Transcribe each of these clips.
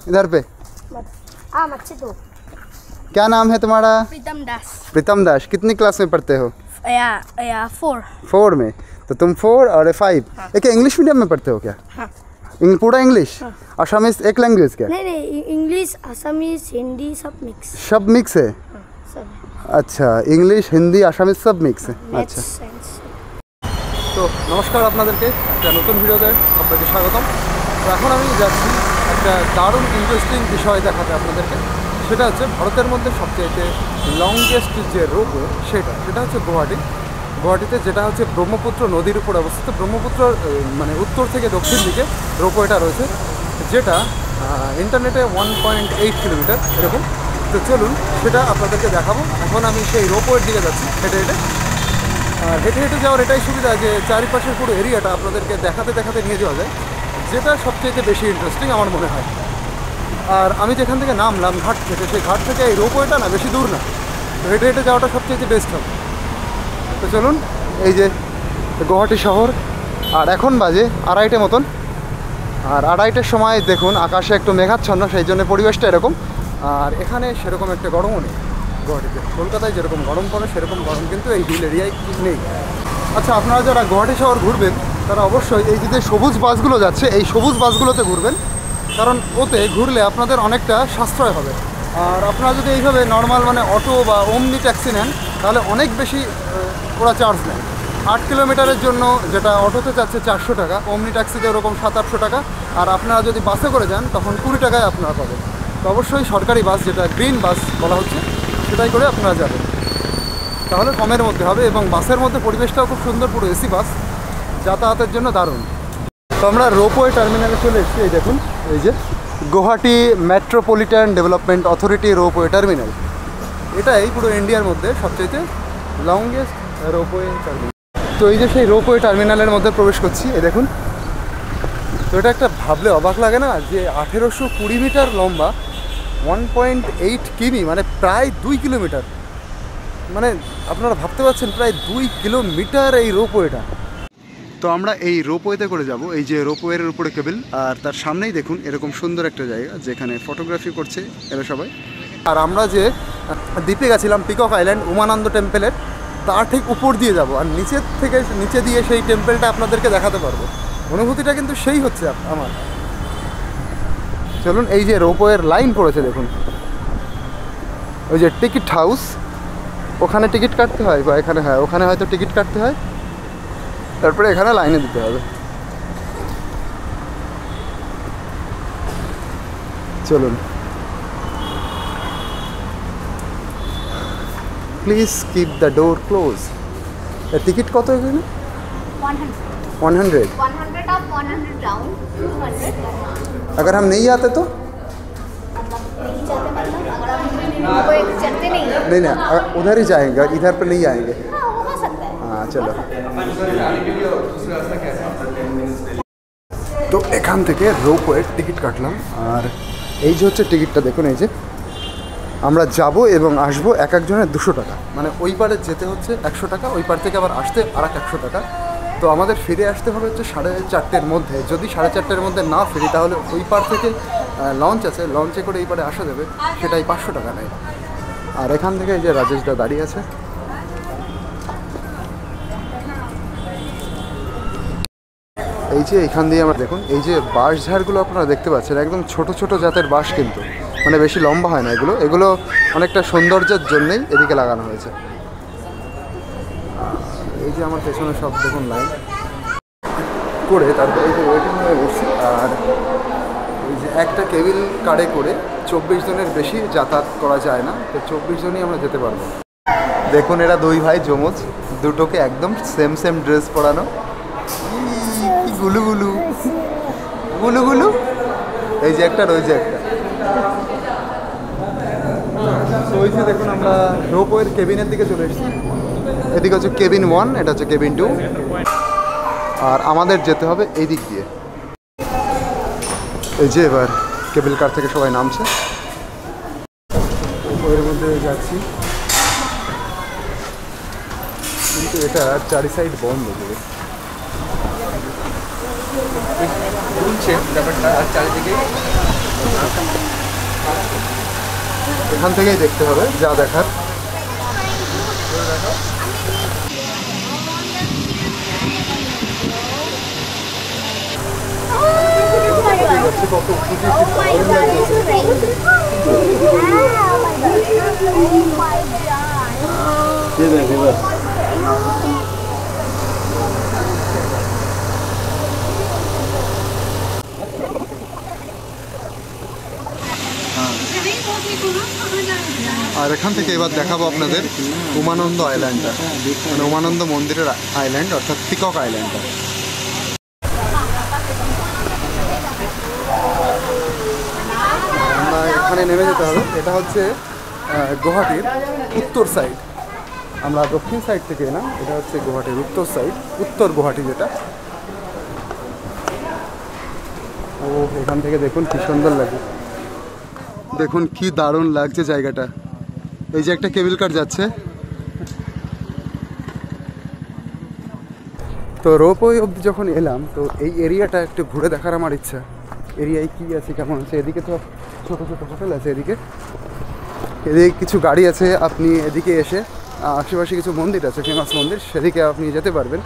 इधर पे। क्या नाम है तुम्हारा? प्रीतम दास। प्रीतम दास। कितनी क्लास में पढ़ते हो? 4। 4 में। तो तुम 4 और 5। हाँ। एक इंग्लिश मीडियम में पढ़ते हो क्या? हाँ। पूरा इंग्लिश? हाँ। असमीज एक लैंग्वेज क्या? नहीं, इंग्लिश असमीज हिंदी सब मिक्स। सब मिक्स है? हाँ, सब। अच्छा, इंग्लिश हिंदी আসামিজ সব মিক্স। আচ্ছা, তো নমস্কার আপনাদেরকে একটা নতুন ভিডিওতে আপনাকে স্বাগতম। তো এখন আমি যাচ্ছি একটা দারুণ ইন্টারেস্টিং বিষয় দেখাতে আপনাদেরকে। সেটা হচ্ছে ভারতের মধ্যে সবচেয়ে লংগেস্ট যে রোপওয়ে সেটা হচ্ছে গুয়াহাটিতে, যেটা হচ্ছে ব্রহ্মপুত্র নদীর উপর অবস্থিত। ব্রহ্মপুত্র মানে উত্তর থেকে দক্ষিণ দিকে রোপওয়েটা রয়েছে, যেটা ইন্টারনেটে 1.8 কিলোমিটার এরকম। তো চলুন সেটা আপনাদেরকে দেখাবো। এখন আমি সেই রোপওয়ের দিকে যাচ্ছি হেঁটে হেঁটে। আর হেঁটে হেঁটে যাওয়ার এটাই সুবিধা যে চারিপাশের পুরো এরিয়াটা আপনাদেরকে দেখাতে নিয়ে যাওয়া যায়, যেটা সবচেয়ে বেশি ইন্টারেস্টিং আমার মনে হয়। আর আমি যেখান থেকে নামলাম ঘাট থেকে, সেই ঘাট থেকে এই রোপওয়েটা না বেশি দূর না, তো হেঁটে হেঁটে যাওয়াটা সবচেয়ে বেস্ট হবে। তো চলুন, এই যে গুয়াহাটি শহর, আর এখন বাজে 2:30 মতন। আর 2:30-এর সময় দেখুন আকাশে একটু মেঘাচ্ছন্ন, সেই জন্য পরিবেশটা এরকম। আর এখানে সেরকম একটা গরমও নেই গুয়াহাটিতে। কলকাতায় যেরকম গরম পড়ে সেরকম গরম কিন্তু এই হিল এরিয়ায় নেই। আচ্ছা, আপনারা যারা গুয়াহাটি শহর ঘুরবেন তারা অবশ্যই এই যে সবুজ বাসগুলো যাচ্ছে, এই সবুজ বাসগুলোতে ঘুরবেন, কারণ ওতে ঘুরলে আপনাদের অনেকটা সাশ্রয় হবে। আর আপনারা যদি এইভাবে নর্মাল মানে অটো বা ওমনি ট্যাক্সি নেন তাহলে অনেক বেশি ওরা চার্জ নেয়। 8 কিলোমিটারের জন্য যেটা অটোতে যাচ্ছে 400 টাকা, ওমনি ট্যাক্সিতে ওরকম 700-800 টাকা। আর আপনারা যদি বাসে করে যান তখন 20 টাকায় আপনারা পাবেন। তো অবশ্যই সরকারি বাস, যেটা গ্রিন বাস বলা হচ্ছে, সেটাই করে আপনারা যাবেন, তাহলে কমের মধ্যে হবে। এবং বাসের মধ্যে পরিবেশটাও খুব সুন্দর, পুরো এসি বাস, যাতায়াতের জন্য দারুণ। তো আমরা রোপওয়ে টার্মিনালে চলে এসেছি। এই দেখুন, এই যে Guwahati metropolitan development authority ropeway terminal. এটাই পুরো ইন্ডিয়ার মধ্যে সবচেয়ে লংগেস্ট রোপওয়ে টার্মিনাল। তো এই যে সেই রোপওয়ে টার্মিনালের মধ্যে প্রবেশ করছি, এই দেখুন। তো এটা একটা ভাবলে অবাক লাগে না যে 1820 মিটার লম্বা, 1.8 কিমি, মানে প্রায় 2 কিলোমিটার। মানে আপনারা ভাবতে পারছেন প্রায় 2 কিলোমিটার এই রোপওয়েটা। তো আমরা এই রোপওয়েতে করে যাব। এই যে রোপওয়ের উপরে কেবল, আর তার সামনেই দেখুন এরকম সুন্দর একটা জায়গা যেখানে ফটোগ্রাফি করছে এরা সবাই। আর আমরা যে দ্বীপে গেছিলাম পিকক আইল্যান্ড উমানন্দ টেম্পেলের, তার ঠিক উপর দিয়ে যাব, আর নিচে দিয়ে সেই টেম্পেলটা আপনাদেরকে দেখাতে পারবো। অনুভূতিটা কিন্তু সেই হচ্ছে আমার। চলুন, এই যে রোপওয়ের লাইন পড়েছে দেখুন, ওই যে টিকিট হাউস, ওখানে টিকিট কাটতে হয়, বা এখানে হ্যাঁ ওখানে হয়তো টিকিট কাটতে হয়, তারপরে এখানে লাইনে দিতে হবে। চলুন, please keep the door close. Ticket কত এখানে? 100 up, 100 down, 200। अगर हम नहीं आते तो? नहीं जाते मतलब अगर हम कोई चलते नहीं नहीं, उधर ही जाएंगे, इधर पे नहीं आएंगे। हाँ, वो हो सकता है। हाँ चलो। তো এখান থেকে রোপওয়ের টিকিট কাটলাম, আর এই যে হচ্ছে টিকিটটা দেখুন। এই যে আমরা যাব এবং আসবো এক একজনের 200 টাকা, মানে ওই পারে যেতে হচ্ছে 100 টাকা, ওই পার থেকে আবার আসতে আর 100 টাকা। তো আমাদের ফিরে আসতে হবে হচ্ছে 4:30-র মধ্যে। যদি 4:30-র মধ্যে না ফিরি তাহলে ওই পার থেকে লঞ্চ আছে, লঞ্চে করে এই পারে আসা যাবে, সেটাই 500 টাকা নেয়। আর এখান থেকে এই যে রাজেশদা দাঁড়িয়ে আছে। এই যে এখান দিয়ে আমরা দেখুন, এই যে বাঁশ ঝাড়গুলো আপনারা দেখতে পাচ্ছেন, একদম ছোট ছোট জাতের বাঁশ, কিন্তু মানে বেশি লম্বা হয় না এগুলো অনেকটা সৌন্দর্যের জন্যই এদিকে লাগানো হয়েছে। এই যে আমার পেছনে সব দেখুন লাইন করে, তারপরে এই যে ওয়েটিং রুমে বসছি। আর এই যে একটা কেবিল কারে করে 24 জনের বেশি যাতায়াত করা যায় না, তো 24 জনই আমরা যেতে পারবো। দেখুন এরা 2 ভাই যমজ, দুটোকে একদম সেম ড্রেস পরানো। গুলু গুলু গুলু গুলু, এই যে একটা রয়েছে একটা। তো ওই যে দেখুন আমরা রোপওয়ের কেবিনের দিকে চলে এসেছি। এদিকে হচ্ছে কেবিন 1, এটা হচ্ছে কেবিন 2, আর আমাদের যেতে হবে এই দিক দিয়ে। এই যে এবার কেবিল কার থেকে সবাই নামছে, ওর মধ্যে যাচ্ছি, কিন্তু এটা 4 সাইড বন্ধ দেবে। দুলছে ব্যাপারটা, আর চারিদিকে এখান থেকেই দেখতে হবে যা দেখার। কত আর এখান থেকে এবার দেখাবো আপনাদের উমানন্দ আইল্যান্ডটা, মানে উমানন্দ মন্দিরের আইল্যান্ড, অর্থাৎ পিকক আইল্যান্ডটা। আমরা এখানে নেমে যেতে হবে। এটা হচ্ছে গুয়াহাটির উত্তর সাইড। আমরা দক্ষিণ সাইড থেকে এলাম, এটা হচ্ছে গুয়াহাটির উত্তর সাইড, উত্তর গুয়াহাটি যেটা। ও এখান থেকে দেখুন কি সুন্দর লাগে, দেখুন কি দারুণ লাগছে জায়গাটা। এই যে একটা কেবল কার যাচ্ছে। তো রোপওয়ে অবধি যখন এলাম, তো এই এরিয়াটা একটু ঘুরে দেখার আমার ইচ্ছা। এরিয়ায় কী আছে, কেমন আছে। এদিকে তো ছোটো ছোটো হোটেল আছে, এদিকে কিছু গাড়ি আছে। আপনি এদিকে এসে আশেপাশে কিছু মন্দির আছে, ফেমাস মন্দির, সেদিকে আপনি যেতে পারবেন।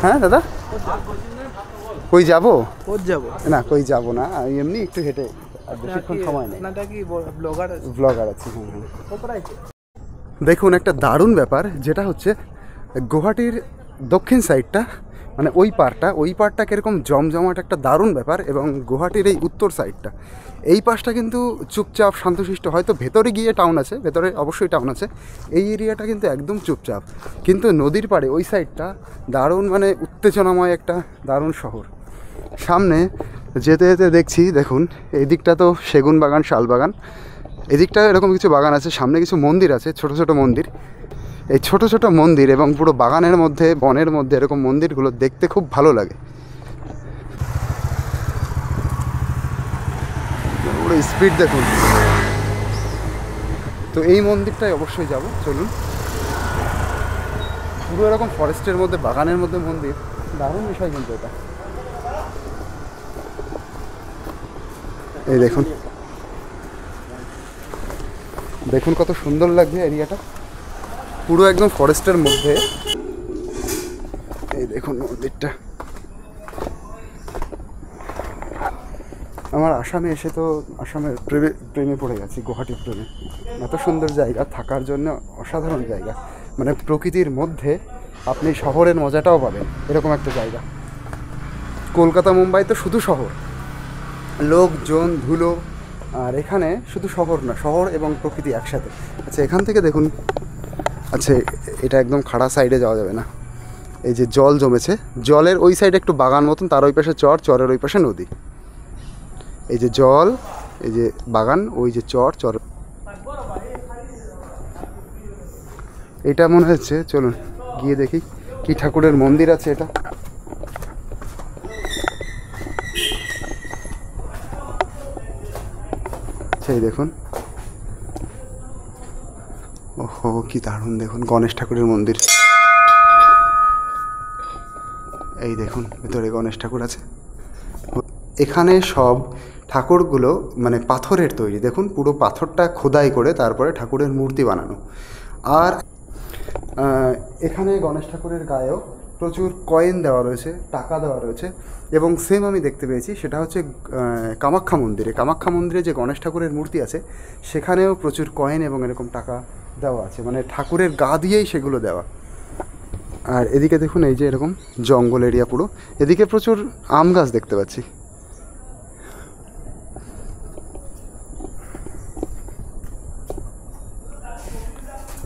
হ্যাঁ দাদা, কই যাবো? না কই যাবো না, আমি এমনি একটু হেঁটে, আর বেশিক্ষণ সময় নেই। ব্লগার আছে। হ্যাঁ। দেখুন একটা দারুণ ব্যাপার, যেটা হচ্ছে গুয়াহাটির দক্ষিণ সাইডটা, মানে ওই পারটা কীরকম জমজমাট একটা দারুণ ব্যাপার, এবং গুয়াহাটির এই উত্তর সাইডটা, এই পাশটা কিন্তু চুপচাপ শান্তশিষ্ট। হয়তো ভেতরে গিয়ে টাউন আছে, ভেতরে অবশ্যই টাউন আছে, এই এরিয়াটা কিন্তু একদম চুপচাপ। কিন্তু নদীর পাড়ে ওই সাইডটা দারুণ, মানে উত্তেজনাময় একটা দারুণ শহর। সামনে যেতে যেতে দেখছি, দেখুন এই দিকটা তো সেগুন বাগান, শাল বাগান, এদিকটা এরকম কিছু বাগান আছে। সামনে কিছু মন্দির আছে, ছোট ছোট মন্দির। এই ছোট ছোট মন্দির এবং পুরো বাগানের মধ্যে, বনের মধ্যে এরকম মন্দিরগুলো দেখতে খুব ভালো লাগে। পুরো স্পিড দেখুন। তো এই মন্দিরটাই অবশ্যই যাব, চলুন। পুরো এরকম ফরেস্টের মধ্যে, বাগানের মধ্যে মন্দির, দারুণ বিষয় কিন্তু এটা। এই দেখুন, দেখুন কত সুন্দর লাগছে এরিয়াটা, পুরো একদম ফরেস্টের মধ্যে। এই দেখুন মন্দিরটা। আমার আসামে এসে তো আসামের প্রেমে পড়ে গেছি, গুয়াহাটির প্রেমে। এত সুন্দর জায়গা, থাকার জন্য অসাধারণ জায়গা, মানে প্রকৃতির মধ্যে আপনি শহরের মজাটাও পাবেন, এরকম একটা জায়গা। কলকাতা মুম্বাই তো শুধু শহর, লোকজন, ধুলো, আর এখানে শুধু শহর না, শহর এবং প্রকৃতি একসাথে। আচ্ছা এখান থেকে দেখুন, আচ্ছা এটা একদম খাড়া সাইডে যাওয়া যাবে না। এই যে জল জমেছে, জলের ওই সাইডে একটু বাগান মতন, তার ওই পাশে চর, চরের ওই পাশে নদী। এই যে জল, এই যে বাগান, ওই যে চর, চর। এটা মনে হচ্ছে, চলুন গিয়ে দেখি কি ঠাকুরের মন্দির আছে এটা। সেই দেখুন, ওহো কি দারুণ, দেখুন গণেশ ঠাকুরের মন্দির। এই দেখুন ভেতরে গণেশ ঠাকুর আছে। এখানে সব ঠাকুরগুলো মানে পাথরের তৈরি, দেখুন পুরো পাথরটা খোদাই করে তারপরে ঠাকুরের মূর্তি বানানো। আর এখানে গণেশ ঠাকুরের গায়েও প্রচুর কয়েন দেওয়া রয়েছে, টাকা দেওয়া রয়েছে। এবং সেম আমি দেখতে পেয়েছি, সেটা হচ্ছে কামাখ্যা মন্দিরে। কামাখ্যা মন্দিরে যে গণেশ ঠাকুরের মূর্তি আছে, সেখানেও প্রচুর কয়েন এবং এরকম টাকা দেওয়া আছে, মানে ঠাকুরের গা দিয়েই সেগুলো দেওয়া। আর এদিকে দেখুন, এই যে এরকম জঙ্গল এরিয়া পুরো, এদিকে প্রচুর আম গাছ দেখতে পাচ্ছি।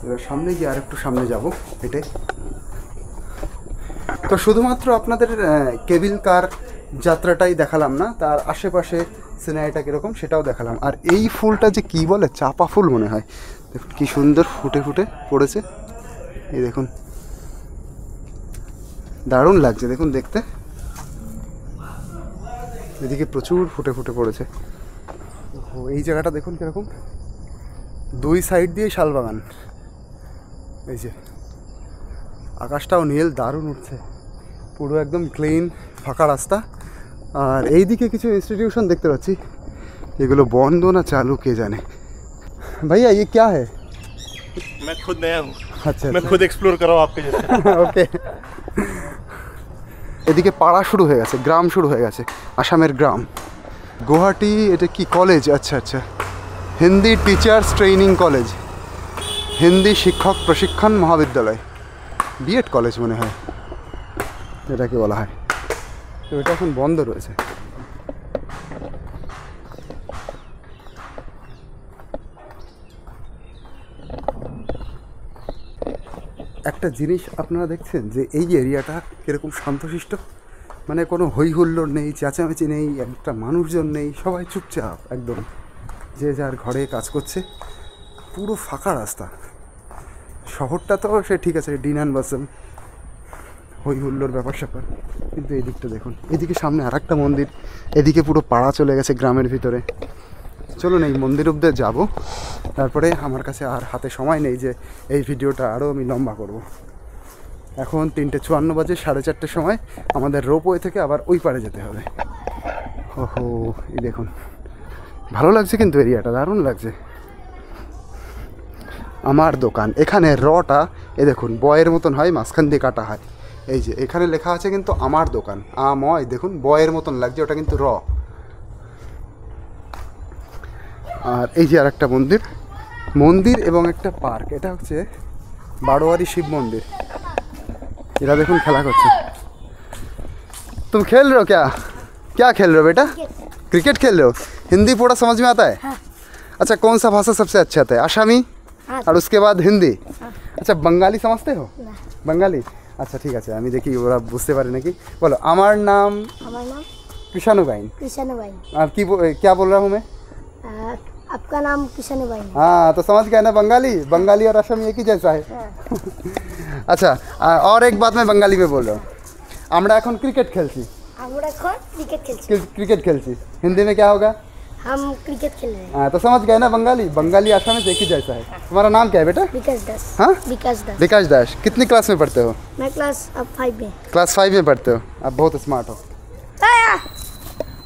এবার সামনে গিয়ে আর একটু সামনে যাব হেঁটে। তো শুধুমাত্র আপনাদের কেবল কার যাত্রাটাই দেখালাম না, তার আশেপাশে সিনারিটা কীরকম সেটাও দেখালাম। আর এই ফুলটা যে কী বলে, চাপা ফুল মনে হয়, দেখুন কী সুন্দর ফুটে ফুটে পড়েছে। এই দেখুন দারুণ লাগছে, দেখুন দেখতে। এদিকে প্রচুর ফুটে ফুটে পড়েছে। ও এই জায়গাটা দেখুন কীরকম, দুই সাইড দিয়ে শালবাগান। এই যে আকাশটাও নীল, দারুণ উঠছে, পুরো একদম ক্লিন ফাঁকা রাস্তা, আর এই দিকে কিছু ইনস্টিটিউশন দেখতে পাচ্ছি, এগুলো বন্ধ না চালু কে জানে। ভাইয়া ये क्या है? मैं खुद नया हूँ। अच्छा मैं खुद एक्सप्लोर कर रहा हूँ आपके जैसे। ওকে। এদিকে পাড়া শুরু হয়ে গেছে, গ্রাম শুরু হয়ে গেছে, আসামের গ্রাম। গুয়াহাটি, এটা কি কলেজ? আচ্ছা আচ্ছা, Hindi teachers training college, Hindi শিক্ষক প্রশিক্ষণ মহাবিদ্যালয়, বিএড কলেজ মনে হয় এটাকে বলা হয়। তো এটা এখন বন্ধ রয়েছে। একটা জিনিস আপনারা দেখছেন যে এই এরিয়াটা কীরকম শান্তশিষ্ট, মানে কোনো হই হুল্লোড় নেই, চেঁচামেচি নেই, একটা মানুষজন নেই, সবাই চুপচাপ একদম, যে যার ঘরে কাজ করছে, পুরো ফাঁকা রাস্তা। শহরটা তো সে ঠিক আছে, ডিন অ্যান্ড বাসম, হই হুল্লোড় ব্যাপার স্যাপার, কিন্তু এই দিকটা দেখুন, এদিকে সামনে আর একটা মন্দির, এদিকে পুরো পাড়া চলে গেছে গ্রামের ভিতরে। চলুন এই মন্দির অব্দি যাব, তারপরে আমার কাছে আর হাতে সময় নেই যে এই ভিডিওটা আরও আমি লম্বা করব। এখন 3:54 বাজে, 4:30 সময় আমাদের রোপওয়ে থেকে আবার ওই পারে যেতে হবে। ওহো, এই দেখুন, ভালো লাগছে কিন্তু এরিয়াটা, দারুণ লাগছে। আমার দোকান, এখানে রটা এ দেখুন বয়ের মতন হয়, মাঝখান দিয়ে কাটা হয়। এই যে এখানে লেখা আছে কিন্তু আমার দোকান, আময়, দেখুন বয়ের মতন লাগছে, ওটা কিন্তু র। আর এই যে আর একটা মন্দির, মন্দির এবং একটা পার্ক, এটা হচ্ছে বারোয়ারি শিব মন্দির। এরা দেখুন খেলা করছে। तुम खेल रहे हो क्या? क्या खेल रहे हो बेटा? क्रिकेट खेल रहे हो? हिंदी पूरा समझ में आता है? हाँ। अच्छा, कौन सा भाषा सबसे अच्छा आता है? आसामी हाँ। और उसके बाद हिंदी। हाँ। अच्छा, बंगाली समझते हो? না। बंगाली? अच्छा ठीक আছে, আমি দেখি ওরা বুঝতে পারে নাকি। বলো, আমার নাম আমার নাম कृष्णानुबाइन। कृष्णानुबाई। आप क्या बोल रहा हूँ मैं? आपका नाम कृष्णानुबाई है। हाँ, तो समझ गए ना, बंगाली, बंगाली और असम एक ही जैसा है। अच्छा, और एक बात मैं बंगाली में बोल रहा हूँ, আমরা এখন ক্রিকেট খেলছি। আমরা এখন ক্রিকেট খেলছি। क्रिकेट खेलছি, हिंदी में क्या होगा? हम क्रिकेट खेल रहे हैं। हाँ, तो समझ गए ना, बंगाली, बंगाली असम में एक ही जैसा है। तुम्हारा नाम क्या है बेटा? विकास दास। हाँ? विकास दास। विकास दास। कितनी क्लास में पढ़ते हो? मैं क्लास अब 5 में। क्लास 5 में पढ़ते हो, आप बहुत स्मार्ट हो।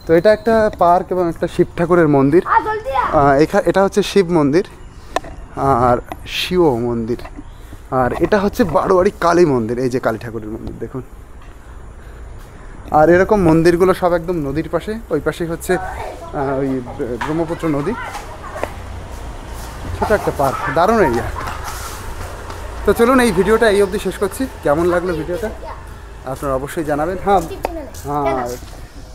তো এটা একটা পার্ক এবং একটা শিব ঠাকুরের মন্দির। এটা হচ্ছে শিব মন্দির আর শিব মন্দির, আর এটা হচ্ছে বারোয়ারি কালী মন্দির। এই যে কালী ঠাকুরের মন্দির দেখুন। আর এরকম মন্দিরগুলো সব একদম নদীর পাশে, ওই পাশেই হচ্ছে ওই ব্রহ্মপুত্র নদী। ছোটো একটা পার্ক, দারুণ এরিয়া। তো চলুন এই ভিডিওটা এই অবধি শেষ করছি। কেমন লাগলো ভিডিওটা আপনারা অবশ্যই জানাবেন। হ্যাঁ হ্যাঁ,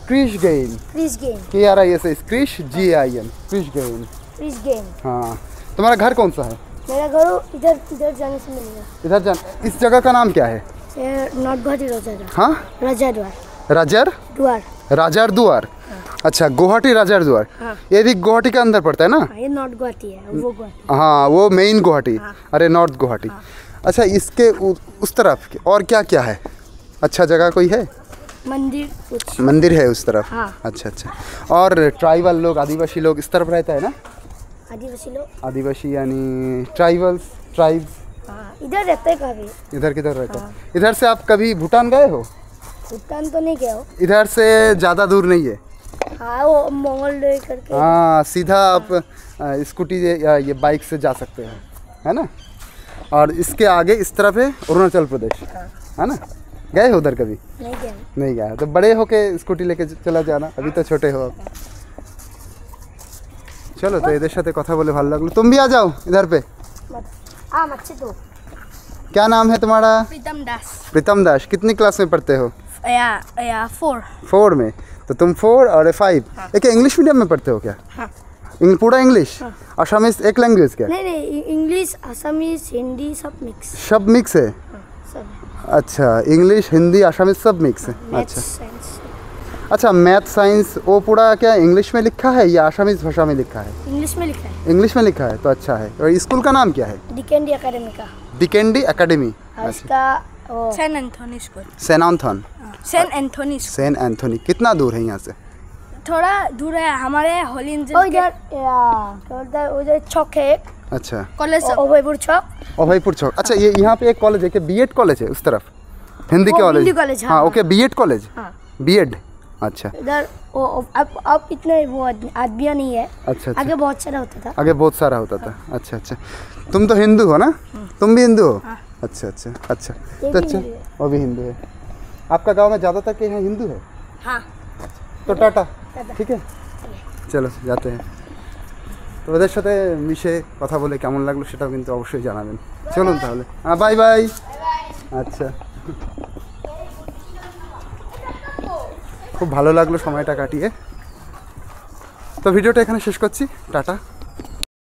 क्रिश गेन, क्रिश गेन, KRIS, क्रिश GAIN, क्रिश गेन। क्रिश गेन। हाँ, तुम्हारा घर कौन सा है? मेरा घर इधर इधर जाने से मिलेगा। इधर जान। इस जगह का नाम क्या है? नॉर्थ गुवाहाटी राजाद्वार। हाँ, राजाद्वार। राजर द्वार। राजार द्वार। अच्छा, गुवाहाटी राजार द्वार। हाँ। ये भी गुवाहाटी के अंदर पड़ता है ना? हाँ, ये नॉर्थ गुवाहाटी है, वो गुवाहाटी। हाँ, वो मेन गुवाहाटी। हाँ। अरे नॉर्थ गुवाहाटी। हाँ। अच्छा, इसके उस तरफ और क्या क्या है? अच्छा जगह कोई है? मंदिर कुछ। मंदिर है उस तरफ? हाँ। अच्छा अच्छा। और ट्राइबल लोग, आदिवासी लोग इस तरफ रहता है ना? आदिवासी लोग। आदिवासी यानी ट्राइबल्स, ट्राइब्स हाँ, इधर रहते हैं काफी। इधर किधर रहता है? हाँ। इधर से आप कभी भूटान गए हो? भूटान तो नहीं गया हो। इधर से ज़्यादा दूर नहीं है। हाँ, वो मंगल डे करके। हाँ, सीधा आप स्कूटी या ये बाइक से जा सकते हैं, है ना? और इसके आगे इस तरफ है अरुणाचल प्रदेश, है ना? गए हो उधर कभी? नहीं गया। नहीं गया, तो बड़े होके स्कूटी लेके चला जाना, अभी तो छोटे हो आप। चलो, तो इधर साथे কথা বলে ভালো লাগলো। तुम भी आ जाओ इधर पे। हाँ, अच्छे तो। क्या नाम है तुम्हारा? प्रीतम दास। प्रीतम दास। कितनी क्लास में पढ़ते हो? 4। 4 में। तो तुम 4 और 5। एक इंग्लिश मीडियम में पढ़ते हो क्या? हाँ। पूरा इंग्लिश? असमीज एक लैंग्वेज क्या? नहीं नहीं, इंग्लिश, असमीज, हिंदी सब मिक्स। सब मिक्स है? हाँ, सब। अच्छा, इंग्लिश, हिंदी, असमीज सब मिक्स है। मैथ्स, अच्छा साइंस। अच्छा, मैथ साइंस वो पूरा क्या इंग्लिश में लिखा है या असमीज भाषा में लिखा है? इंग्लिश में लिखा है। इंग्लिश में लिखा है, तो अच्छा है। और स्कूल का नाम क्या है? डिकेंडी एकेडमी का। डिकेंडी एकेडमी। और इसका सेंट एंथोनी स्कूल। सेनाथन। Saint Anthony school Saint Anthony. कितना दूर है यहाँ से? थोड़ा दूर है, हमारे होली उधर उधर उधर चौक है एक, अच्छा, कॉलेज ओबेपुर चौक। अभयपुर चौक। अच्छा, ये यहाँ पे एक कॉलेज है कि बीएड कॉलेज है उस तरफ? हिंदी वो कॉलेज? हिंदी कॉलेज, हाँ, हाँ, ओके, बीएड कॉलेज। हाँ। बीएड अच्छा इधर वो अब इतने वो आदमी नहीं है। अच्छा अच्छा आगे बहुत सारा होता था। आगे बहुत सारा होता था। अच्छा अच्छा, तुम तो हिंदू हो ना? तुम भी हिंदू हो? अच्छा अच्छा अच्छा, तो अच्छा वो भी हिंदू है। आपका गांव में ज़्यादातर के यहाँ हिंदू है? हाँ। তো টাটা, ঠিক আছে, চলো যাতে। তো ওদের সাথে মিশে কথা বলে কেমন লাগলো সেটাও কিন্তু অবশ্যই জানাবেন। চলুন তাহলে, হ্যাঁ বাই বাই। আচ্ছা, খুব ভালো লাগলো সময়টা কাটিয়ে। তো ভিডিওটা এখানে শেষ করছি, টাটা।